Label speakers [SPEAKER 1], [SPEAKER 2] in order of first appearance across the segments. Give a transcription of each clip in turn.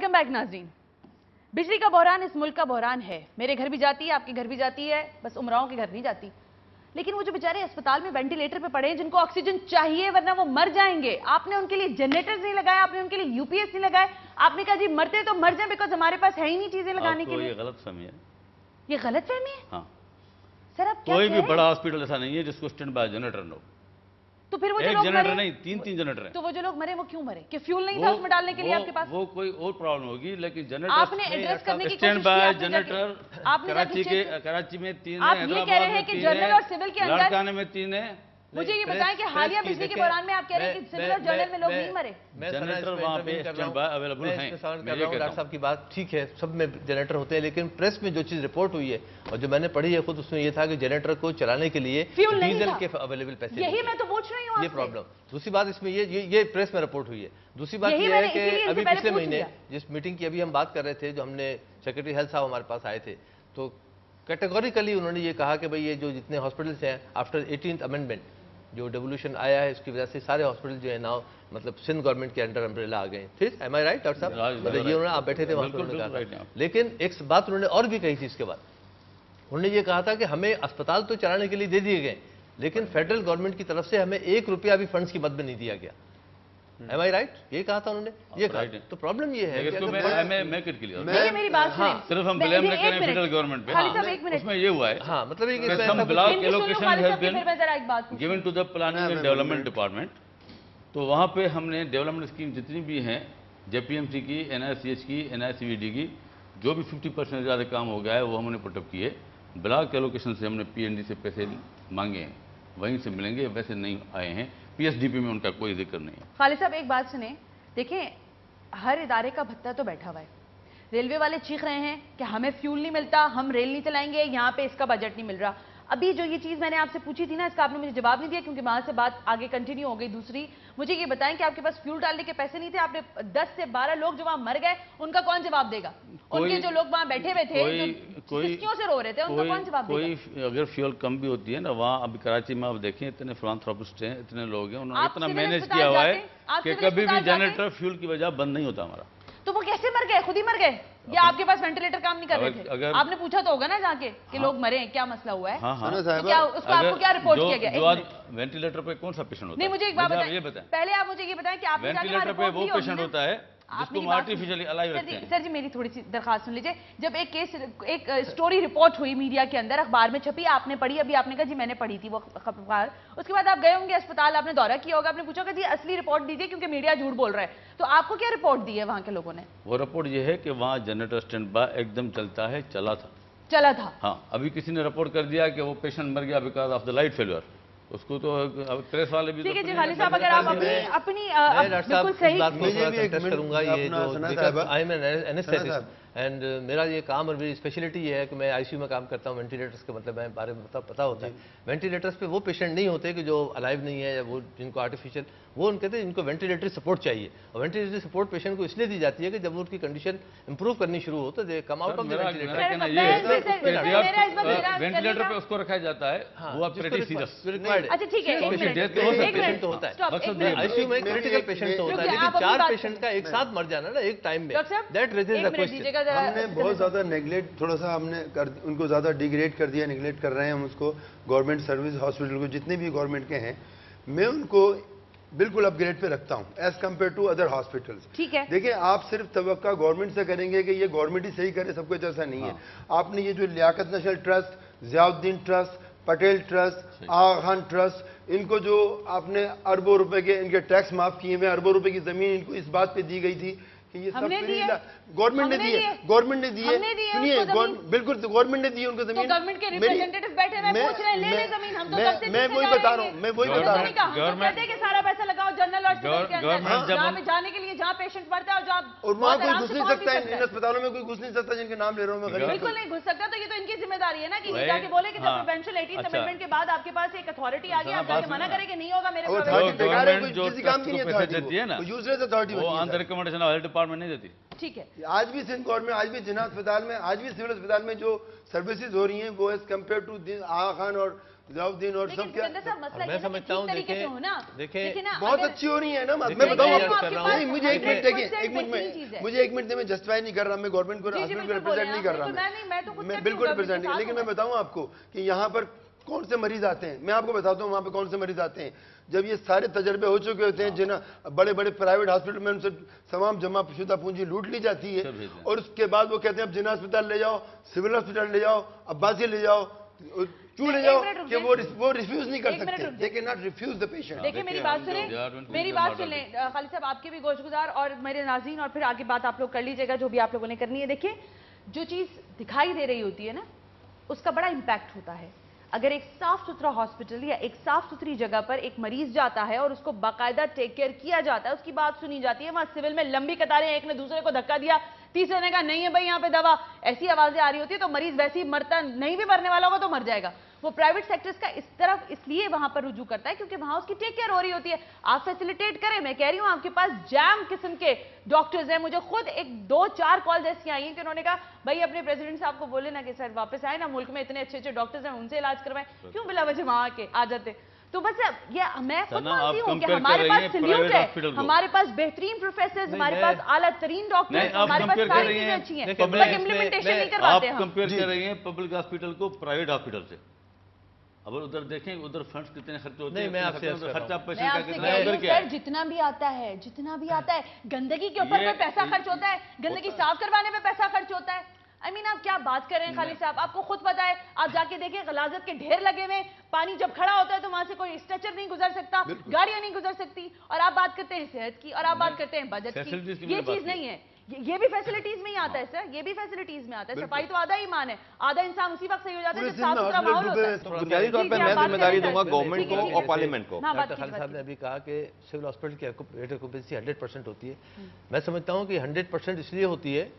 [SPEAKER 1] Welcome back नाज़रीन। बिजली का बहरान इस मुल्क का बहरान है। मेरे घर भी जाती है, आपके घर भी जाती है, बस उमराओं के घर नहीं जाती। लेकिन वो जो बेचारे अस्पताल में वेंटिलेटर पे पड़े हैं, जिनको ऑक्सीजन चाहिए वरना वो मर जाएंगे, आपने उनके लिए जनरेटर्स नहीं लगाए, आपने उनके लिए यूपीएस नहीं लगाए। आपने कहा जी मरते तो मर जाए बिकॉज हमारे पास है ही नहीं चीजें लगाने के लिए।
[SPEAKER 2] ये गलत फहमी है।
[SPEAKER 1] ये गलत फहमी है?
[SPEAKER 2] हाँ।
[SPEAKER 1] सर आप
[SPEAKER 2] कोई भी बड़ा हॉस्पिटल ऐसा नहीं है जिसको स्टैंड बाय जनरेटर न हो।
[SPEAKER 1] तो फिर वो जो
[SPEAKER 2] एक
[SPEAKER 1] लोग
[SPEAKER 2] जनरेटर
[SPEAKER 1] मरे,
[SPEAKER 2] नहीं, तीन जनरेटर हैं।
[SPEAKER 1] तो वो जो लोग मरे वो क्यों मरे? कि फ्यूल नहीं था उसमें डालने के लिए आपके पास?
[SPEAKER 2] वो कोई और प्रॉब्लम होगी, लेकिन जनरेटर
[SPEAKER 1] आपने एड्रेस करने की
[SPEAKER 2] स्टैंड
[SPEAKER 1] कोशिश की?
[SPEAKER 2] बाय जनरेटर कराची में 3 है,
[SPEAKER 1] आप ये कह रहे हैं कि जनरल और सिविल के अंदर,
[SPEAKER 2] लाड़काने में 3 है।
[SPEAKER 1] मुझे ये बताएं कि हालिया बिजली के बहरान में आप कह रहे हैं कि सिविल और जनरल में लोग नहीं मरे?
[SPEAKER 2] जनरेटर वहाँ पे स्टैंड बाय अवेलेबल हैं।
[SPEAKER 3] डॉक्टर साहब की बात ठीक है, सब में जनरेटर होते हैं, लेकिन प्रेस में जो चीज रिपोर्ट हुई है और जो मैंने पढ़ी है खुद, उसमें ये था कि जनरेटर को चलाने के लिए डीजल के अवेलेबल पैसे,
[SPEAKER 1] यही मैं तो पूछ रही हूँ
[SPEAKER 3] ये प्रॉब्लम। दूसरी बात इसमें ये प्रेस में रिपोर्ट हुई है। दूसरी बात ये है कि अभी पिछले महीने जिस मीटिंग की अभी हम बात कर रहे थे, जो हमने सेक्रेटरी हेल्थ साहब हमारे पास आए थे, तो कैटेगोरिकली उन्होंने ये कहा कि भाई ये जो जितने हॉस्पिटल्स हैं आफ्टर 18th अमेंडमेंट जो डेवोल्यूशन आया है, उसकी वजह से सारे हॉस्पिटल जो है नाउ मतलब सिंध गवर्नमेंट के अंडर अम्ब्रेला आ गए। ठीक, एम आई राइट डॉक्टर साहब? मतलब ये उन्होंने, आप बैठे थे वहाँ पर, लेकिन एक बात उन्होंने और भी कही थी इसके बाद। उन्होंने ये कहा था कि हमें अस्पताल तो चलाने के लिए दे दिए गए, लेकिन फेडरल गवर्नमेंट की तरफ से हमें 1 रुपया भी फंड्स की मद में नहीं दिया गया। एम आई राइट? ये कहा था उन्होंने, ये कहा। तो प्रॉब्लम ये है कि
[SPEAKER 1] मेरी बात सुनिए,
[SPEAKER 2] सिर्फ हम ब्लेम न करें फेडरल गवर्नमेंट पे, उसमें ये हुआ है।
[SPEAKER 3] हाँ, मतलब
[SPEAKER 2] block allocation has been given to the planning and development department. तो वहाँ पे हमने डेवलपमेंट स्कीम जितनी भी हैं, जेपीएमसी की, एनआईसीएच की, एनआईसीवीडी की, जो भी 50% ज़्यादा काम हो गया है वो हमने पुटअप किए। ब्लॉक एलोकेशन से हमने पीएनडी से पैसे मांगे हैं, वहीं से मिलेंगे, वैसे नहीं आए हैं। पीएसडीपी में उनका कोई जिक्र नहीं है।
[SPEAKER 1] खालिद साहब एक बात सुने, देखें हर इदारे का भत्ता तो बैठा हुआ है। रेलवे वाले चीख रहे हैं कि हमें फ्यूल नहीं मिलता, हम रेल नहीं चलाएंगे, यहाँ पे इसका बजट नहीं मिल रहा। अभी जो ये चीज़ मैंने आपसे पूछी थी ना, इसका आपने मुझे जवाब नहीं दिया, क्योंकि वहां से बात आगे कंटिन्यू हो गई। दूसरी, मुझे ये बताएं कि आपके पास फ्यूल डालने के पैसे नहीं थे, आपने 10 से 12 लोग जो वहां मर गए, उनका कौन जवाब देगा? उनके जो लोग वहां बैठे हुए थे, किसकियों से रो रहे थे, उनका कौन जवाब देगा?
[SPEAKER 2] कोई अगर फ्यूल कम भी होती है ना, वहाँ अभी कराची में आप देखें इतने फिलांथ्रोपिस्ट हैं, इतने लोग हैं, उन्होंने इतना मैनेज किया हुआ है कि कभी भी जनरेटर फ्यूल की वजह बंद नहीं होता हमारा।
[SPEAKER 1] तो वो कैसे मर गए? खुद ही मर गए या आपके पास वेंटिलेटर काम नहीं कर रहे थे? आपने पूछा तो होगा ना जाके कि लोग मरे हैं, क्या मसला हुआ है? तो क्या उसको आपको क्या रिपोर्ट किया गया?
[SPEAKER 2] वेंटिलेटर पे कौन सा पेशेंट होता है?
[SPEAKER 1] नहीं, मुझे एक बात बताएं, पहले आप मुझे ये बताएं कि आपने
[SPEAKER 2] वेंटिलेटर पे वो पेशेंट होता है जिसको आर्टिफिशियली अलाइव रखते हैं।
[SPEAKER 1] सर जी मेरी थोड़ी सी दरखास्त सुन लीजिए। जब एक स्टोरी रिपोर्ट हुई मीडिया के अंदर, अखबार में छपी, आपने पढ़ी, अभी आपने कहा जी मैंने पढ़ी थी वो अखबार, उसके बाद आप गए होंगे अस्पताल, आपने दौरा किया होगा, आपने पूछा कि जी असली रिपोर्ट दीजिए क्योंकि मीडिया झूठ बोल रहा है। तो आपको क्या रिपोर्ट दी है वहां के लोगों ने?
[SPEAKER 2] वो रिपोर्ट ये है कि वहाँ जनरेटर स्टैंड बाय एकदम चलता है, चला था। हाँ, अभी किसी ने रिपोर्ट कर दिया कि वो पेशेंट मर गया because of the light failure, उसको तो प्रेस वाले भी।
[SPEAKER 1] ठीक है जी खालिद साहब, अगर आप अपनी बिल्कुल सही
[SPEAKER 3] करूंगा, ये जो I am an anaesthetist and मेरा ये काम और मेरी स्पेशलिटी ये है कि मैं आईसीयू में काम करता हूँ। वेंटिलेटर्स के मतलब मैं बारे में पता होता है। वेंटिलेटर्स पे वो पेशेंट नहीं होते कि जो अलाइव नहीं है या वो जिनको आर्टिफिशियल, वो उनके थे इनको वेंटिलेटरी सपोर्ट चाहिए। और वेंटिलेटरी सपोर्ट पेशेंट को इसलिए दी जाती है कि जब उनकी कंडीशन इंप्रूव करनी शुरू हो तो they come out of the
[SPEAKER 2] ventilator पे उसको रखा जाता है, वो आप प्रीटी सीरियस।
[SPEAKER 1] अच्छा ठीक है,
[SPEAKER 3] पेशेंट तो होता है आईसीयू में, क्रिटिकल पेशेंट तो होता है, लेकिन 4 पेशेंट का एक साथ मर जाना ना एक टाइम में, दैट रेजेस द क्वेश्चन।
[SPEAKER 4] हमने बहुत ज्यादा नेग्लेक्ट, थोड़ा सा हमने उनको ज्यादा डिग्रेड कर दिया, नेग्लेक्ट कर रहे हैं हम उसको। गवर्नमेंट सर्विस हॉस्पिटल को जितने भी गवर्नमेंट के हैं, मैं उनको बिल्कुल अपग्रेड पे रखता हूं as compare to other hospitals.
[SPEAKER 1] ठीक है,
[SPEAKER 4] देखिए आप सिर्फ तवक्का गवर्नमेंट से करेंगे कि ये गवर्नमेंट ही सही करे सब कुछ, ऐसा नहीं है। आपने ये जो Liaquat national trust, Ziauddin trust, Patel trust, Aga Khan trust, इनको जो आपने अरबों रुपए के इनके टैक्स माफ किए हुए, अरबों रुपए की जमीन इनको इस बात पे दी गई थी कि ये सब गवर्नमेंट ने दिए, गवर्नमेंट ने दिए। सुनिए, बिल्कुल गवर्नमेंट ने दिए उनको जमीन।
[SPEAKER 1] गवर्नमेंट के रिप्रेजेंटेटिव बैठे हुए पूछ रहे हैं ले ले जमीन, हम तो कब से
[SPEAKER 4] मैं वही बता रहा हूं, मैं वही बता रहा हूं।
[SPEAKER 1] गवर्नमेंट कहते हैं कि सारा पैसा लगाओ जनरल और सिविल के अंदर, जहां पे जाने के लिए जहां पेशेंट पड़ता है
[SPEAKER 4] और वहां कोई घुस नहीं सकता, इन अस्पतालों में कोई घुस नहीं सकता जिनके नाम ले रहा हूं मैं।
[SPEAKER 1] बिल्कुल नहीं घुस सकता। तो ये तो इनकी जिम्मेदारी है ना कि ये जाके बोले कि जब प्रोविंशियल 18th अमेंडमेंट के बाद आपके पास एक अथॉरिटी आ गई, आप जाके मना करें कि नहीं होगा मेरे
[SPEAKER 2] गवर्नमेंट जो काम की देती है ना,
[SPEAKER 4] यूजलेस अथॉरिटी
[SPEAKER 2] वो on the recommendation of health department नहीं देती।
[SPEAKER 1] ठीक है,
[SPEAKER 4] आज भी सिंध गवर्नमेंट, आज भी जिन्ना अस्पताल में, आज भी सिविल अस्पताल में जो सर्विसेज हो रही हैं वो एज कम्पेयर टू आगा खान और ज़ियाउद्दीन और सब क्या
[SPEAKER 3] मैं समझता हूँ, देखिए
[SPEAKER 4] बहुत अच्छी हो रही है ना। मैं बताऊँ आपको, मुझे एक मिनट देखिए, मुझे एक मिनट मैं जस्टिफाई नहीं कर रहा, मैं गवर्नमेंट को हॉस्पिटल को रिप्रेजेंट नहीं कर रहा, मैं बिल्कुल रिप्रेजेंट नहीं, लेकिन मैं बताऊँ आपको कि यहाँ पर कौन से मरीज आते हैं। मैं आपको बताता हूँ वहाँ पे कौन से मरीज आते हैं। जब ये सारे तजर्बे हो चुके होते हैं, जिन्हें बड़े बड़े प्राइवेट हॉस्पिटल में उनसे तमाम जमा शुदा पूंजी लूट ली जाती है, और उसके बाद वो कहते हैं अब जिना अस्पताल ले जाओ, सिविल हॉस्पिटल ले जाओ, अब्बासी ले जाओ, क्यों ले जाओ, कि वो रिफ्यूज नहीं कर सकते। They can not refuse the patient.
[SPEAKER 1] देखिए मेरी बात सुने, मेरी बात सुन लें खालिद साहब, आपके भी गोशगुजार और मेरे नाज़रीन, और फिर आगे बात आप लोग कर लीजिएगा जो भी आप लोगों ने करनी है। देखिए जो चीज दिखाई दे रही होती है ना, उसका बड़ा इंपैक्ट होता है। अगर एक साफ सुथरा हॉस्पिटल या एक साफ सुथरी जगह पर एक मरीज जाता है और उसको बाकायदा टेक केयर किया जाता है, उसकी बात सुनी जाती है, वहां सिविल में लंबी कतारें, एक ने दूसरे को धक्का दिया, तीसरे ने कहा नहीं है भाई यहाँ पे दवा, ऐसी आवाजें आ रही होती है, तो मरीज वैसे ही मरता, नहीं भी मरने वाला होगा तो मर जाएगा। वो प्राइवेट सेक्टर्स का इस तरफ इसलिए वहां पर रुजू करता है क्योंकि वहां उसकी टेक केयर हो रही होती है। आप फैसिलिटेट करें, मैं कह रही हूं आपके पास जैम किस्म के डॉक्टर्स हैं। मुझे खुद एक 2-4 कॉल ऐसी आई हैं कि उन्होंने कहा भाई अपने प्रेसिडेंट साहब को बोले ना कि सर वापस आए ना, मुल्क में इतने अच्छे अच्छे डॉक्टर्स हैं, उनसे इलाज करवाएं, क्यों बिला वजह वहां आके आ जाते। तो बस ये मैं खुद मानती हूँ कि हमारे पास सल्यूट है, हमारे पास बेहतरीन प्रोफेसर, हमारे पास आला तरीन डॉक्टर, हमारे पास सारी चीजें अच्छी हैं, बट इम्प्लीमेंटेशन नहीं करवाते हम।
[SPEAKER 2] आप कंपेयर कर रही हैं पब्लिक हॉस्पिटल को प्राइवेट हॉस्पिटल से। अब उधर देखें, उधर फंड्स कितने खर्च होते हैं, खर्चा पेशेंट का कितना है, उधर क्या है?
[SPEAKER 1] जितना भी आता है, गंदगी के ऊपर पैसा खर्च होता है, गंदगी साफ करवाने पे पैसा खर्च होता है। I mean, आप क्या बात कर रहे हैं खालिद साहब, आपको खुद पता है, आप जाके देखिए गलाजत के ढेर लगे हुए, पानी जब खड़ा होता है तो वहां से कोई स्ट्रेचर नहीं गुजर सकता, गाड़ियां नहीं गुजर सकती, और आप बात करते हैं सेहत की और आप बात करते हैं बजट की। ये चीज नहीं है, ये भी फैसिलिटीज में ही आता है सर, ये भी फैसिलिटीज में आता है। सफाई तो आधा ईमान है, आधा इंसान उसी वक्त सही हो जाता है जब साफ सुथरा माहौल होता है।
[SPEAKER 5] बुनियादी तौर पर मैं जिम्मेदारी दूंगा गवर्नमेंट को और पार्लियामेंट को।
[SPEAKER 3] डॉक्टर खालिद साहब ने अभी कहा कि सिविल हॉस्पिटल की ऑक्यूपेंसी 100% होती है। मैं समझता हूँ कि 100% इसलिए होती है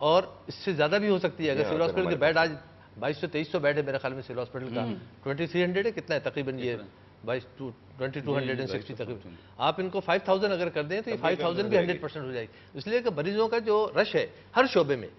[SPEAKER 3] और इससे ज्यादा भी हो सकती है। अगर सिविल हॉस्पिटल के बेड आज 2200-2300 बेड है मेरे ख्याल में सिविल हॉस्पिटल का, 2300 है, कितना है तकरीबन ये 2260 तकरीबन। आप इनको 5000 अगर कर दें तो ये 5000 भी 100% हो जाएगी। इसलिए कि मरीजों का जो रश है हर शोबे में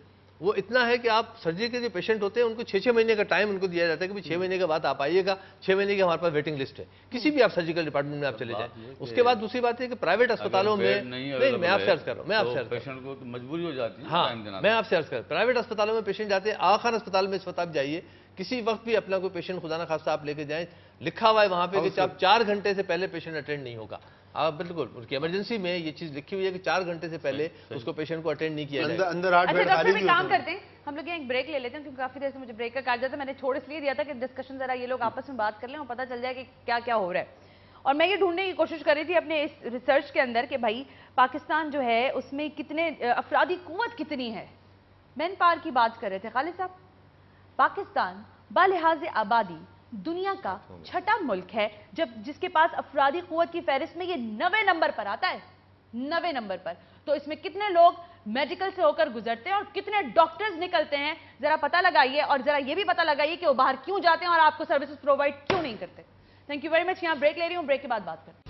[SPEAKER 3] वो इतना है कि आप सर्जरी के जो पेशेंट होते हैं उनको 6-6 महीने का टाइम उनको दिया जाता है कि भाई 6 महीने के बाद आप आइएगा, 6 महीने की हमारे पास वेटिंग लिस्ट है, किसी भी आप सर्जिकल डिपार्टमेंट में आप चले जाएं। उसके बाद दूसरी बात है कि प्राइवेट अस्पतालों में नहीं, मैं आपसे अर्ज कर रहा हूँ, मैं आपसे अर्ज
[SPEAKER 2] पेशेंट को मजबूरी हो जाती है।
[SPEAKER 3] हाँ, मैं आपसे अर्ज कर, प्राइवेट अस्पतालों में पेशेंट जाते हैं, आगा खान अस्पताल में इस वक्त आप जाइए, किसी वक्त भी अपना कोई पेशेंट खुदा ना खास्ता आप लेके जाएं, लिखा हुआ है वहां पे कि आप 4 घंटे से पहले पेशेंट अटेंड नहीं होगा। आप बिल्कुल उनकी इमरजेंसी में ये चीज लिखी हुई है कि 4 घंटे से पहले उसको पेशेंट को अटेंड नहीं किया जाएगा।
[SPEAKER 4] अंदर 8 बेड खाली भी
[SPEAKER 1] काम करते हैं हम लोग, एक ब्रेक ले लेते हैं क्योंकि काफी देर से मुझे ब्रेक का कार्ड जाता है। मैंने छोड़ इसलिए दिया था कि डिस्कशन जरा ये लोग आपस में बात कर लें और पता चल जाए कि क्या क्या हो रहा है। और मैं ये ढूंढने की कोशिश कर रही थी अपने इस रिसर्च के अंदर कि भाई पाकिस्तान जो है उसमें कितने अफरादी कुव्वत कितनी है। मैन पावर की बात कर रहे थे खालिद साहब। पाकिस्तान बालिहाज आबादी दुनिया का 6ठा मुल्क है जिसके पास अफरादी कुव्वत की फहरिस्त में ये 9वें नंबर पर आता है, 9वें नंबर पर। तो इसमें कितने लोग मेडिकल से होकर गुजरते हैं और कितने डॉक्टर्स निकलते हैं, जरा पता लगाइए और जरा ये भी पता लगाइए कि वो बाहर क्यों जाते हैं और आपको सर्विसेज प्रोवाइड क्यों नहीं करते। Thank you very much. यहाँ ब्रेक ले रही हूँ, ब्रेक के बाद बात करते हैं।